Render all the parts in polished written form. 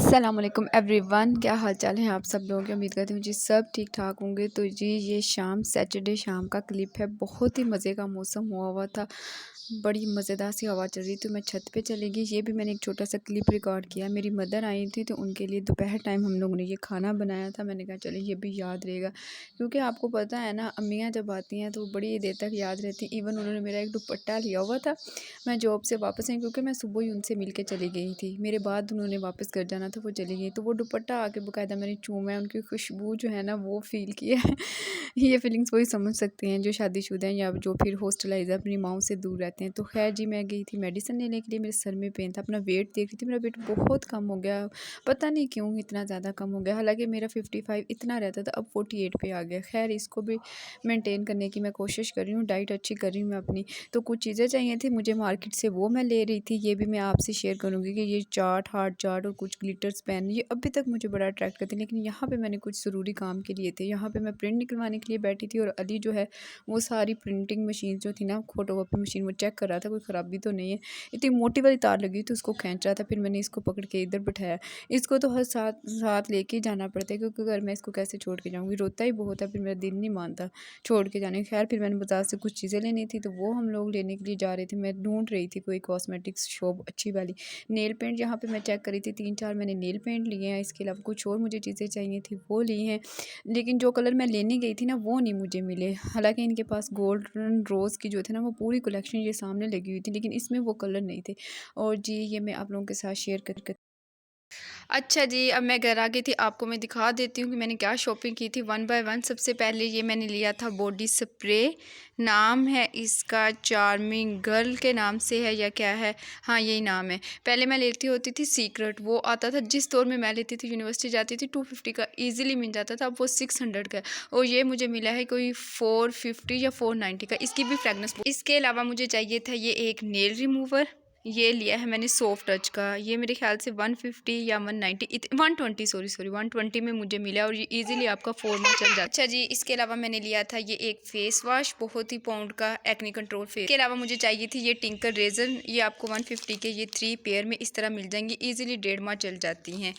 अस्सलामुअलैकुम एवरीवन, क्या हाल चाल है आप सब लोगों के। उम्मीद करती हूँ जी सब ठीक ठाक होंगे। तो जी ये शाम सैटरडे शाम का क्लिप है। बहुत ही मज़े का मौसम हुआ हुआ था, बड़ी मज़ेदार सी हवा चल रही थी। मैं छत पे चली गई। ये भी मैंने एक छोटा सा क्लिप रिकॉर्ड किया। मेरी मदर आई थी तो उनके लिए दोपहर टाइम हम लोगों ने ये खाना बनाया था। मैंने कहा चलिए ये भी याद रहेगा, क्योंकि आपको पता है ना, अम्मियाँ जब आती हैं तो बड़ी देर तक याद रहती। इवन उन्होंने मेरा एक दुपट्टा लिया हुआ था। मैं जॉब से वापस आई, क्योंकि मैं सुबह ही उनसे मिल के चली गई थी। मेरे बाद उन्होंने वापस घर जाना था, वो चली गई। तो वो दुपट्टा आके बाकायदा मैंने चूमा है, उनकी खुशबू जो है ना वो फ़ील किया है। ये फीलिंग्स वही समझ सकते हैं जो शादीशुदा हैं या जो फिर हॉस्टलाइज अपनी माओ से दूर रहते हैं। तो खैर जी मैं गई थी मेडिसिन लेने के लिए। मेरे सर में पेन था, अपना वेट देख रही थी। मेरा वेट बहुत कम हो गया, पता नहीं क्यों इतना ज़्यादा कम हो गया। हालांकि मेरा 55 इतना रहता था, अब 48 पे आ गया। खैर इसको भी मेंटेन करने की मैं कोशिश कर रही हूँ, डाइट अच्छी कर रही हूँ मैं अपनी। तो कुछ चीज़ें चाहिए थी मुझे मार्केट से, वो मैं ले रही थी। ये भी मैं आपसे शेयर करूँगी कि ये चार्ट, हार्ड चार्ट और कुछ ग्लिटर्स पेन, ये अभी तक मुझे बड़ा अट्रैक्ट करते हैं। लेकिन यहाँ पे मैंने कुछ ज़रूरी काम के लिए थे। यहाँ पे मैं प्रिंट निकलवाने के लिए बैठी थी और अली जो है वो सारी प्रिंटिंग मशीन जो थी ना, फोटोकॉपी मशीन, वो चेक कर रहा था कोई ख़राबी तो नहीं है। इतनी मोटी वाली तार लगी तो उसको खींच रहा था। फिर मैंने इसको पकड़ के इधर बिठाया। इसको तो हर साथ साथ लेके जाना पड़ता है, क्योंकि अगर मैं इसको कैसे छोड़ के जाऊँगी, रोता ही बहुत है। फिर मेरा दिल नहीं मानता छोड़ के जाने। खैर फिर मैंने बाज़ार से कुछ चीज़ें लेनी थी, तो वो हम लोग लेने के लिए जा रहे थे। मैं ढूंढ रही थी कोई कॉस्मेटिक्स शॉप अच्छी वाली। नेल पेंट यहाँ पे मैं चेक करी थी, 3-4 मैंने नेल पेंट लिए हैं। इसके अलावा कुछ और मुझे चीज़ें चाहिए थी वो ली हैं। लेकिन जो कलर मैं लेने गई थी ना वो नहीं मुझे मिले। हालांकि इनके पास गोल्डन रोज़ की जो थे ना वो पूरी कलेक्शन ये सामने लगी हुई थी, लेकिन इसमें वो कलर नहीं थे। और जी ये मैं आप लोगों के साथ शेयर कर। अच्छा जी, अब मैं घर आ गई थी। आपको मैं दिखा देती हूँ कि मैंने क्या शॉपिंग की थी वन बाय वन। सबसे पहले ये मैंने लिया था बॉडी स्प्रे। नाम है इसका चार्मिंग गर्ल के नाम से है या क्या है, हाँ यही नाम है। पहले मैं लेती होती थी सीक्रेट, वो आता था जिस स्टोर में मैं लेती थी, यूनिवर्सिटी जाती थी, 250 का ईजिली मिल जाता था। अब वो 600 का है। और ये मुझे मिला है कोई 450 या 490 का। इसकी भी फ्रेगनेंस। इसके अलावा मुझे चाहिए था ये एक नेल रिमूवर। ये लिया है मैंने सॉफ्ट टच का। ये मेरे ख्याल से 150 या 190 120 सॉरी 120 में मुझे मिला, और ये इजीली आपका 4 में चल जाता है। अच्छा जी, इसके अलावा मैंने लिया था ये एक फेस वॉश, बहुत ही पाउंड का एक्ने कंट्रोल फेस। इसके अलावा मुझे चाहिए थी ये टिंकर रेजर। ये आपको 150 के ये 3 पेयर में इस तरह मिल जाएंगी, ईजिली 1.5 माह चल जाती हैं।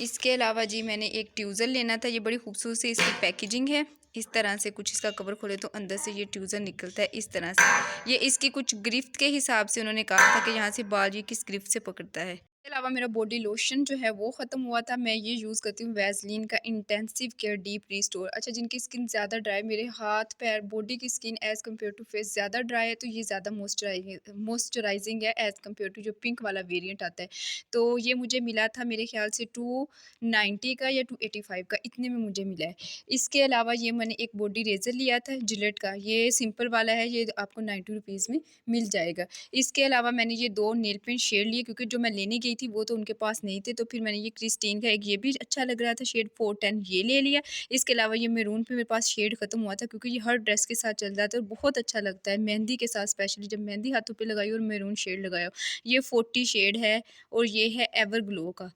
इसके अलावा जी मैंने एक ट्यूज़र लेना था। ये बड़ी खूबसूरत सी इसकी पैकेजिंग है। इस तरह से कुछ इसका कवर खोले तो अंदर से ये ट्यूज़र निकलता है इस तरह से। ये इसकी कुछ गिरफ्त के हिसाब से उन्होंने कहा था कि यहाँ से बाल ये किस गिरफ्त से पकड़ता है। इसके अलावा मेरा बॉडी लोशन जो है वो ख़त्म हुआ था। मैं ये यूज़ करती हूँ वैसलीन का इंटेंसिव केयर डीप रिस्टोर। अच्छा, जिनकी स्किन ज़्यादा ड्राई, मेरे हाथ पैर बॉडी की skin as compare to face ज़्यादा ड्राई है, तो ये ज़्यादा मॉइस्चराइजिंग है एज़ कम्पेयर टू जो पिंक वाला वेरियंट आता है। तो ये मुझे मिला था मेरे ख्याल से 290 का या 285 का, इतने में मुझे मिला है। इसके अलावा ये मैंने एक बॉडी रेज़र लिया था जिलेट का। ये सिंपल वाला है, ये आपको 90 रुपीज़ में मिल जाएगा। इसके अलावा मैंने ये 2 नेल पेंट शेड लिए, क्योंकि जो मैं लेने गई थी वो तो उनके पास नहीं थे। तो फिर मैंने ये क्रिस्टीन का एक, ये भी अच्छा लग रहा था शेड 410, ये ले लिया। इसके अलावा ये मैरून पे मेरे पास शेड ख़त्म हुआ था, क्योंकि ये हर ड्रेस के साथ चल जाता है और बहुत अच्छा लगता है मेहंदी के साथ, स्पेशली जब मेहंदी हाथों पे लगाई और मैरून शेड लगाया। ये 40 शेड है और ये है एवर ग्लो का,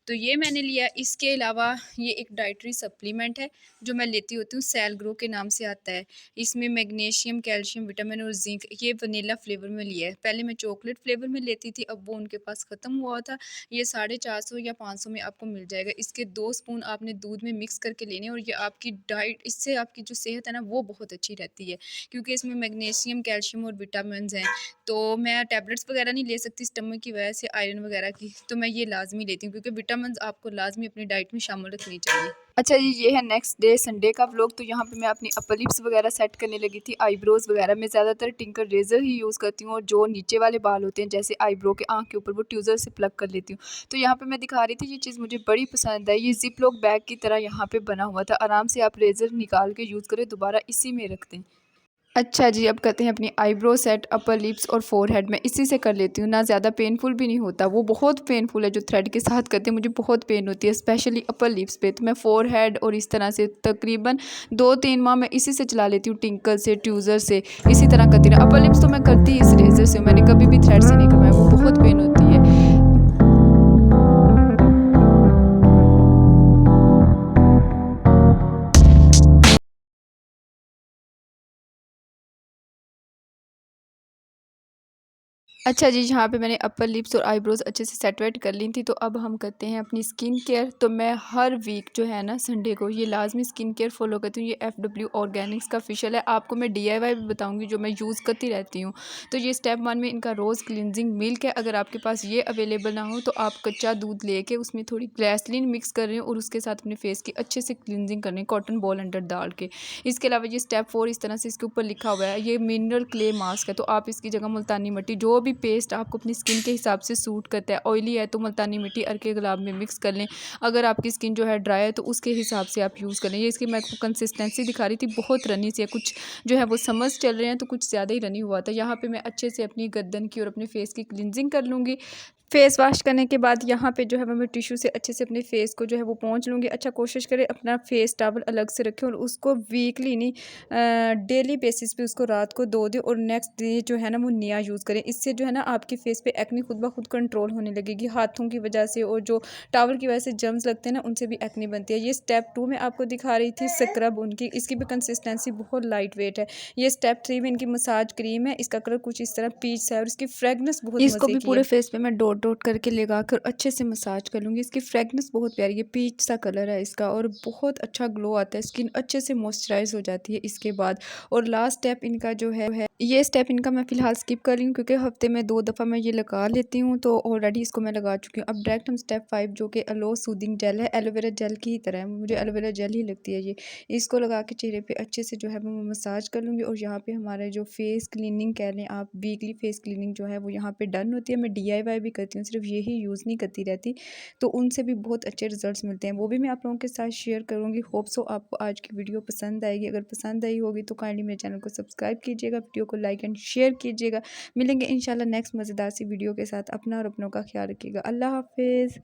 तो ये मैंने लिया। इसके अलावा ये एक डाइटरी सप्लीमेंट है जो मैं लेती होती हूँ, सेल ग्रो के नाम से आता है। इसमें मैग्नीशियम, कैल्शियम, विटामिन और जिंक। ये वनीला फ्लेवर में लिया है। पहले मैं चॉकलेट फ्लेवर में लेती थी, अब वो उनके पास ख़त्म हुआ था। ये 450 या 500 में आपको मिल जाएगा। इसके 2 स्पून आपने दूध में मिक्स करके लेने, और ये आपकी डाइट, इससे आपकी जो सेहत है ना वो बहुत अच्छी रहती है, क्योंकि इसमें मैग्नीशियम, कैल्शियम और विटामिन हैं। तो मैं टैबलेट्स वगैरह नहीं ले सकती स्टमक की वजह से, आयरन वगैरह की, तो मैं ये लाजमी लेती हूँ, क्योंकि विटामिन आपको लाजमी अपनी डाइट में शामिल रखनी चाहिए। अच्छा जी, ये है नेक्स्ट डे संडे का व्लॉग। तो यहाँ पे मैं अपनी अपर लिप्स वगैरह सेट करने लगी थी, आईब्रोज वगैरह। मैं ज़्यादातर टिंकर रेजर ही यूज़ करती हूँ, और जो नीचे वाले बाल होते हैं जैसे आईब्रो के आँख के ऊपर, वो ट्यूज़र से प्लग कर लेती हूँ। तो यहाँ पे मैं दिखा रही थी, ये चीज़ मुझे बड़ी पसंद है। ये जिप लॉक बैग की तरह यहाँ पे बना हुआ था, आराम से आप रेजर निकाल के यूज़ करें, दोबारा इसी में रख दें। अच्छा जी, अब करते हैं अपनी आईब्रो सेट, अपर लिप्स और फोरहेड। मैं इसी से कर लेती हूँ ना, ज़्यादा पेनफुल भी नहीं होता। वो बहुत पेनफुल है जो थ्रेड के साथ करते हैं, मुझे बहुत पेन होती है स्पेशली अपर लिप्स पे। तो मैं फोरहेड और इस तरह से तकरीबन 2-3 माह मैं इसी से चला लेती हूँ, टिंकल से, ट्यूज़र से, इसी तरह करती हूँ। अपर लिप्स तो मैं करती इस रेजर से, मैंने कभी भी थ्रेड से नहीं करवाया, वो बहुत पेन होती है। अच्छा जी, यहाँ पे मैंने अपर लिप्स और आईब्रोज़ अच्छे से सेट वेट कर ली थी, तो अब हम करते हैं अपनी स्किन केयर। तो मैं हर वीक जो है ना संडे को ये लाज़मी स्किन केयर फ़ॉलो करती हूँ। ये एफडब्ल्यू ऑर्गेनिक्स का फेशियल है। आपको मैं डीआईवाई भी बताऊँगी जो मैं यूज़ करती रहती हूँ। तो ये स्टेप 1 में इनका रोज़ क्लींजिंग मिल्क है। अगर आपके पास ये अवेलेबल ना हो तो आप कच्चा दूध लेके उसमें थोड़ी ग्लिसरीन मिक्स कर रहे हो और उसके साथ अपने फेस की अच्छे से क्लींजिंग करनी है कॉटन बॉल अंडर डाल के। इसके अलावा ये स्टेप 4 इस तरह से इसके ऊपर लिखा हुआ है, ये मिनरल क्ले मास्क है। तो आप इसकी जगह मुल्तानी मिट्टी, जो भी पेस्ट आपको अपनी स्किन के हिसाब से सूट करता है, ऑयली है तो मुल्तानी मिट्टी अर्के गुलाब में मिक्स कर लें। अगर आपकी स्किन जो है ड्राई है तो उसके हिसाब से आप यूज़ कर लें। ये इसकी मैं आपको कंसिस्टेंसी दिखा रही थी, बहुत रनी सी है, कुछ जो है वो समझ चल रहे हैं तो कुछ ज़्यादा ही रनी हुआ था। यहाँ पे मैं अच्छे से अपनी गर्दन की और अपने फेस की क्लिनजिंग कर लूँगी। फेस वॉश करने के बाद यहाँ पे जो है वो मैं टिश्यू से अच्छे से अपने फेस को जो है वो पोंछ लूँगी। अच्छा, कोशिश करें अपना फेस टॉवल अलग से रखें और उसको वीकली नहीं, डेली बेसिस पे उसको रात को धो दें और नेक्स्ट डे जो है ना वो नया यूज़ करें। इससे जो है ना आपके फेस पे एक्ने खुद ब खुद कंट्रोल होने लगेगी। हाथों की वजह से और जो टॉवल की वजह से जर्म्स लगते हैं ना, उनसे भी एक्ने बनती है। ये स्टेप 2 में आपको दिखा रही थी स्क्रब उनकी, इसकी भी कंसिस्टेंसी बहुत लाइट वेट है। ये स्टेप 3 में इनकी मसाज क्रीम है, इसका कलर कुछ इस तरह पीच सा है और इसकी फ्रेगनेंस बहुत इसको मज़े भी की पूरे है। फेस पे मैं डॉट डॉट करके लगा कर अच्छे से मसाज कर लूँगी। इसकी फ्रेगनेंस बहुत प्यारी है, पीच सा कलर है इसका और बहुत अच्छा ग्लो आता है, स्किन अच्छे से मॉइस्चराइज हो जाती है इसके बाद। और लास्ट स्टेप इनका जो है ये स्टेप इनका मैं फ़िलहाल स्किप कर रही हूँ क्योंकि हफ्ते में 2 दफ़ा मैं ये लगा लेती हूँ, तो ऑलरेडी इसको मैं लगा चुकी हूँ। अब डायरेक्ट हम स्टेप 5 जो कि एलो सूदिंग जेल है, एलोवेरा जेल की ही तरह है, मुझे एलोवेरा जेल ही लगती है ये। इसको लगा के चेहरे पे अच्छे से जो है वो मैं मसाज कर लूँगी और यहाँ पे हमारे जो फेस क्लीनिंग कह लें आप, वीकली फेस क्लीनिंग जो है वो यहाँ पे डन होती है। मैं डीआईवाई भी करती हूँ, सिर्फ यही यूज़ नहीं करती रहती, तो उनसे भी बहुत अच्छे रिजल्ट्स मिलते हैं। वो भी मैं आप लोगों के साथ शेयर करूँगी। होप सो आपको आज की वीडियो पसंद आएगी। अगर पसंद आई होगी तो काइंडली मेरे चैनल को सब्सक्राइब कीजिएगा, वीडियो को लाइक एंड शेयर कीजिएगा। मिलेंगे इंशाल्लाह नेक्स्ट मज़ेदार सी वीडियो के साथ। अपना और अपनों का ख्याल रखिएगा। अल्लाह हाफिज़।